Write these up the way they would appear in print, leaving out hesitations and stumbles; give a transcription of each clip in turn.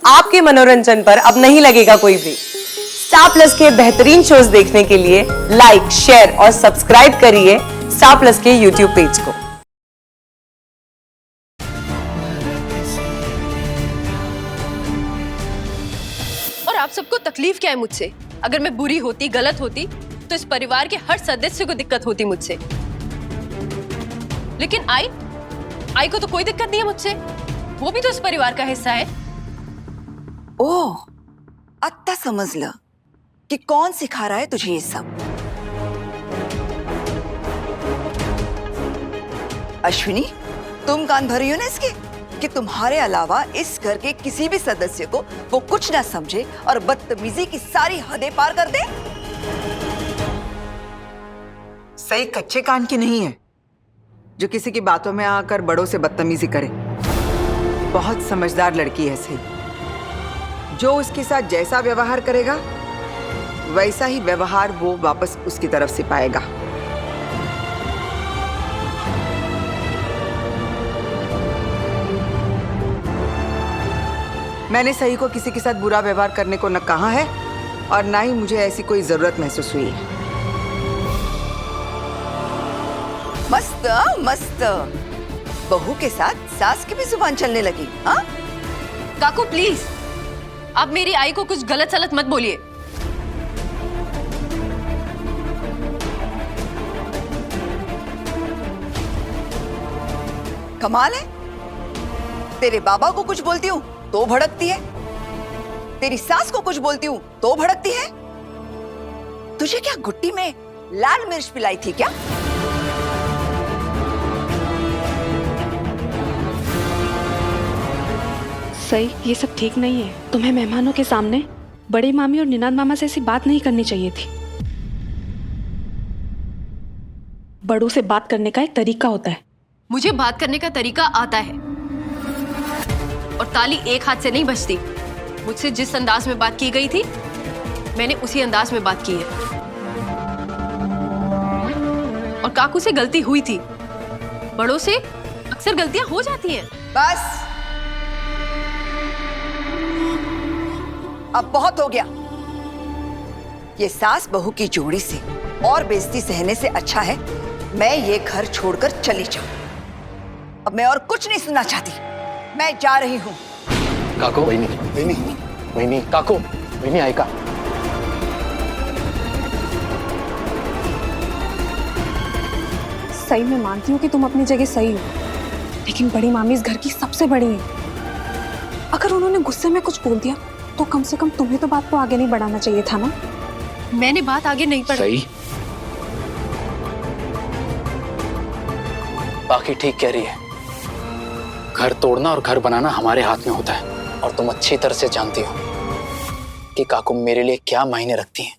आपके मनोरंजन पर अब नहीं लगेगा कोई ब्रेक। स्टार प्लस के बेहतरीन शोज देखने के लिए लाइक, शेयर और सब्सक्राइब करिए स्टार प्लस के यूट्यूब पेज को। और आप सबको तकलीफ क्या है मुझसे? अगर मैं बुरी होती, गलत होती, तो इस परिवार के हर सदस्य को दिक्कत होती मुझसे। लेकिन आई को तो कोई दिक्कत नहीं है मुझसे। वो भी तो इस परिवार का हिस्सा है। ओह, आत्ता समजलं की कौन सिखा रहा है तुझे ये सब। अश्विनी, तुम कान भर रही हो ना इसके कि तुम्हारे अलावा इस घर के किसी भी सदस्य को वो कुछ ना समझे और बदतमीजी की सारी हदें पार कर दे। सही कच्चे कान की नहीं है जो किसी की बातों में आकर बड़ों से बदतमीजी करे। बहुत समझदार लड़की है सही। जो उसके साथ जैसा व्यवहार करेगा वैसा ही व्यवहार वो वापस उसकी तरफ से पाएगा। मैंने सही को किसी के साथ बुरा व्यवहार करने को न कहा है और ना ही मुझे ऐसी कोई जरूरत महसूस हुई है। मस्त मस्त, बहू के साथ सास की भी जुबान चलने लगी। हाँ, काकू प्लीज, आप मेरी आई को कुछ गलत सलत मत बोलिए। कमाल है, तेरे बाबा को कुछ बोलती हूँ तो भड़कती है, तेरी सास को कुछ बोलती हूँ तो भड़कती है। तुझे क्या गुट्टी में लाल मिर्च पिलाई थी क्या? सही, ये सब ठीक नहीं है। तुम्हें मेहमानों के सामने बड़े मामी और निनाद मामा से ऐसी बात नहीं करनी चाहिए थी। बड़ों से बात करने का एक तरीका होता है। मुझे बात करने का तरीका आता है और ताली एक हाथ से नहीं बजती। मुझसे जिस अंदाज में बात की गई थी मैंने उसी अंदाज में बात की है। और काकू से गलती हुई थी। बड़ों से अक्सर गलतियां हो जाती हैं। बस, अब बहुत हो गया। ये सास बहू की जोड़ी से और बेइज्जती सहने से अच्छा है मैं ये घर छोड़कर चली जाऊं। अब मैं और कुछ नहीं सुनना चाहती। मैं जा रही हूं। काकू, वही काकू, वही आएगा। सही, मैं मानती हूँ कि तुम अपनी जगह सही हो, लेकिन बड़ी मामी इस घर की सबसे बड़ी है। अगर उन्होंने गुस्से में कुछ बोल दिया तो कम से कम तुम्हें तो बात को आगे नहीं बढ़ाना चाहिए था ना। मैंने बात आगे नहीं बढ़ाई। सही, बाकी ठीक कह रही है। घर तोड़ना और घर बनाना हमारे हाथ में होता है और तुम अच्छी तरह से जानती हो कि काकू मेरे लिए क्या मायने रखती हैं।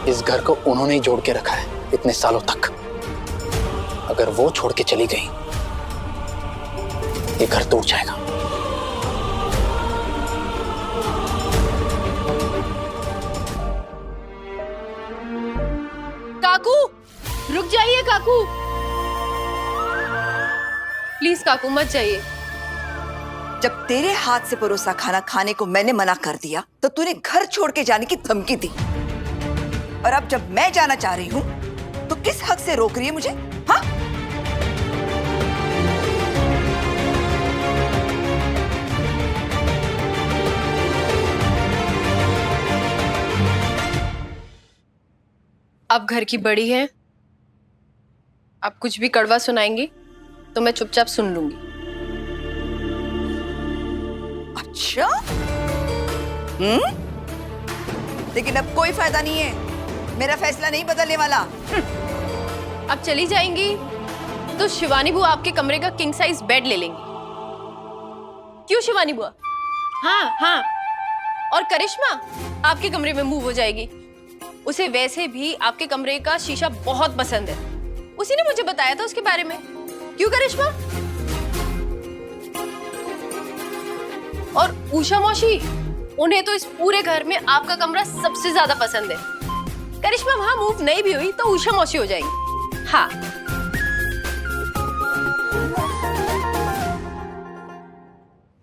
इस घर को उन्होंने ही जोड़ के रखा है इतने सालों तक। अगर वो छोड़ के चली गई ये घर टूट जाएगा। काकू, रुक जाइए काकू। प्लीज काकू मत जाइए। जब तेरे हाथ से परोसा खाना खाने को मैंने मना कर दिया तो तूने घर छोड़ के जाने की धमकी दी, और अब जब मैं जाना चाह रही हूं तो किस हक से रोक रही है मुझे? हाँ, आप घर की बड़ी हैं। आप कुछ भी कड़वा सुनाएंगी तो मैं चुपचाप सुन लूंगी। अच्छा, लेकिन अब कोई फायदा नहीं है। मेरा फैसला नहीं बदलने वाला। अब चली जाएंगी तो शिवानी बुआ आपके कमरे का किंग साइज बेड ले लेंगी। क्यों शिवानी बुआ? हाँ। और करिश्मा आपके कमरे में मूव हो जाएगी। उसे वैसे भी आपके कमरे का शीशा बहुत पसंद है। उसी ने मुझे बताया था उसके बारे में। क्यों करिश्मा? और उषा मौसी, उन्हें तो इस पूरे घर में आपका कमरा सबसे ज्यादा पसंद है। करिश्मा वहां मूव नहीं भी हुई तो उषा मौसी हो जाएंगी। हाँ,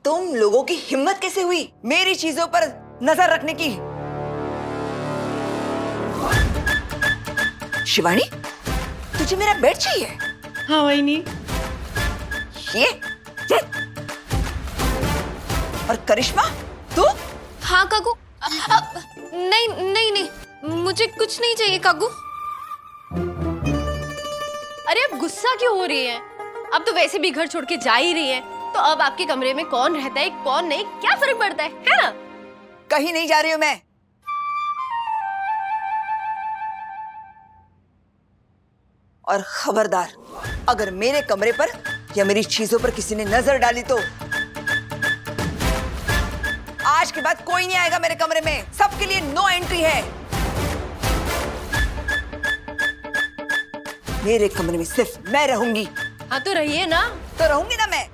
तुम तुम लोगों की हिम्मत कैसे हुई मेरी चीजों पर नजर रखने की? शिवानी, तुझे मेरा बेड चाहिए? हाँ वही ये और करिश्मा तू? हाँ काकू। नहीं नहीं नहीं, मुझे कुछ नहीं चाहिए काकू। अरे अब गुस्सा क्यों हो रही है? अब तो वैसे भी घर छोड़ के जा ही रही है, तो अब आपके कमरे में कौन रहता है कौन नहीं क्या फर्क पड़ता है ना? कहीं नहीं जा रही हूं मैं। और खबरदार, अगर मेरे कमरे पर या मेरी चीजों पर किसी ने नजर डाली तो आज के बाद कोई नहीं आएगा मेरे कमरे में। सबके लिए नो एंट्री है। मेरे कमरे में सिर्फ मैं रहूंगी। हाँ तो रहिए ना। तो रहूंगी ना मैं।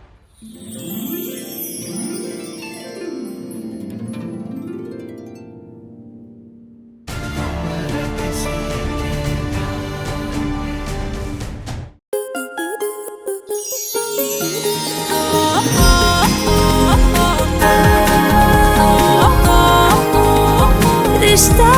रिश्ता